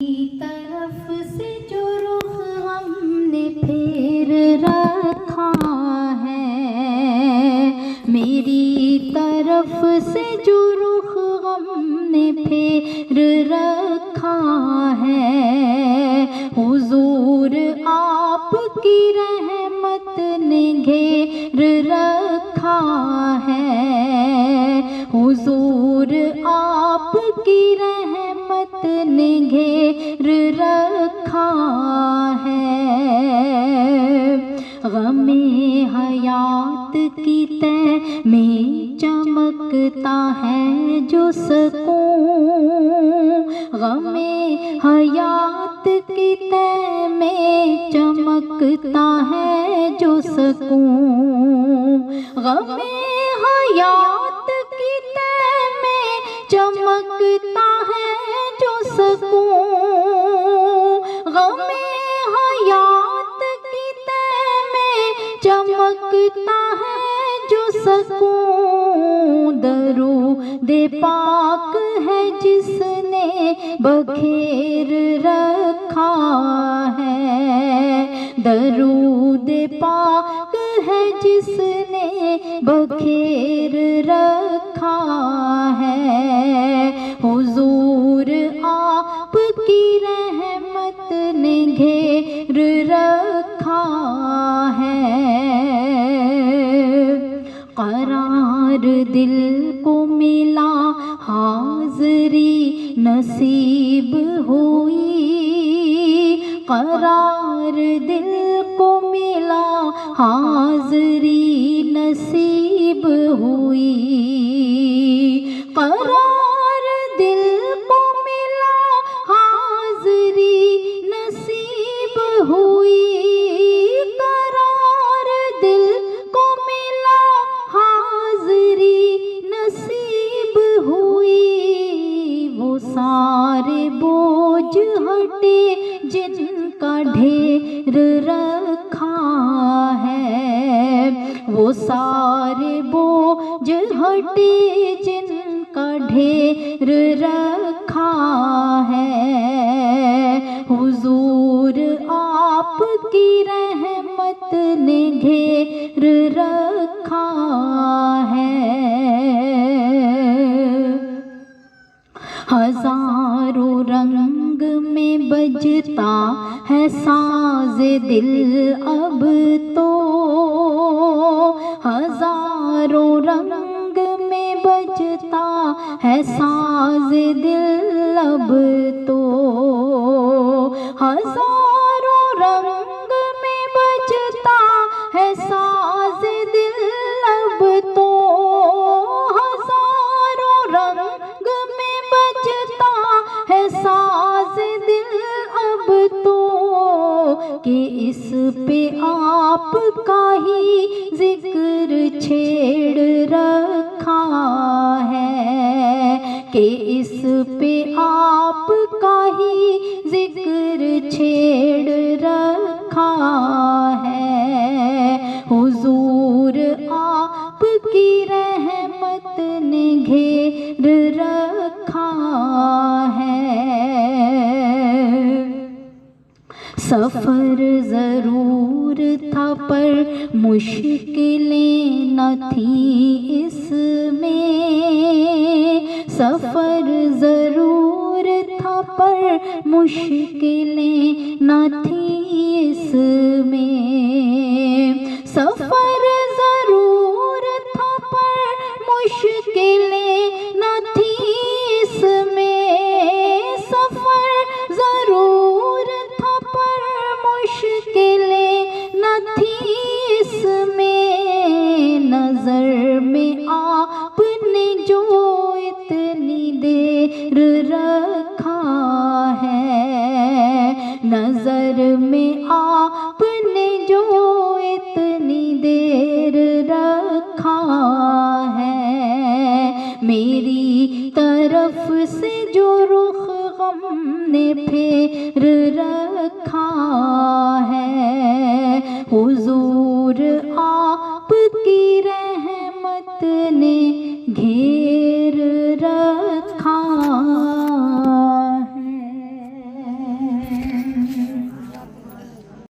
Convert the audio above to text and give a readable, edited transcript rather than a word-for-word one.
طرف سے جو رخ ہم نے پھیر رکھا ہے، میری طرف سے جو رخ ہم نے پھیر رکھا ہے، حضور آپ کی رحمت نے گھیر رکھا ہے، حضور آپ کی رحمت نے گھیر رکھا ہے، غم حیات کی تہ میں چمکتا ہے جو سکون، غم حیات کی تہ میں چمکتا ہے جو سکون، غم حیات کی تہ میں چمکتا ہے جو سکون، غم حیات کی تہ میں چمکتا ہے جو سکون، درود پاک ہے جس نے بکھیر رکھا ہے، درود پاک ہے جس نے بکھیر رکھا ہے، حضور آپ کی رحمت نے گھیر رکھا ہے، قرار دل کو ملا حاضری نصیب ہوئی، قرار دل کو ملا حاضری نصیب ہوئی، قرار دل کو ملا حاضری نصیب ہوئی، قرار دل کو ملا حاضری نصیب ہوئی، وہ سارے بوجھ ہٹے جن کا ڈھیر رکھا ہے، وہ سارے بوجھ ہٹے جن کا ڈھیر رکھا ہے، حضور آپ کی رحمت نے گھیر رکھا ہے، ہزاروں رنگ میں بجتا ہے ساز دل اب تو، ہزاروں رنگ میں بجتا ہے ساز دل اب تو، ہزاروں رنگ میں بجتا ہے ساز دل اب تو، ہزاروں رنگ میں بجتا ہے ساز دل اب تو، کہ اس پہ آپ کا ہی ذکر چھیڑ رکھا ہے، کہ اس پہ آپ کا ہی ذکر چھیڑ رکھا ہے، حضور آپ کی رحمت نے گھیر رکھا ہے، سفر ضرور تھا پر مشکلیں نہ تھیں اس میں، سفر ضرور تھا پر مشکلیں نہ تھیں اس میں، سفر ضرور تھا پر مشکلیں نہ تھیں اس میں، سفر ضرور تھا پر مشکلیں نہ تھیں اس میں، نظر میں آپ نے جو اتنی دیر رکھا ہے، نظر میں آپ نے جو اتنی دیر رکھا ہے، میری طرف سے جو رخ غم نے پھیر رکھا ہے، حضور آپ کی رحمت نے گھیر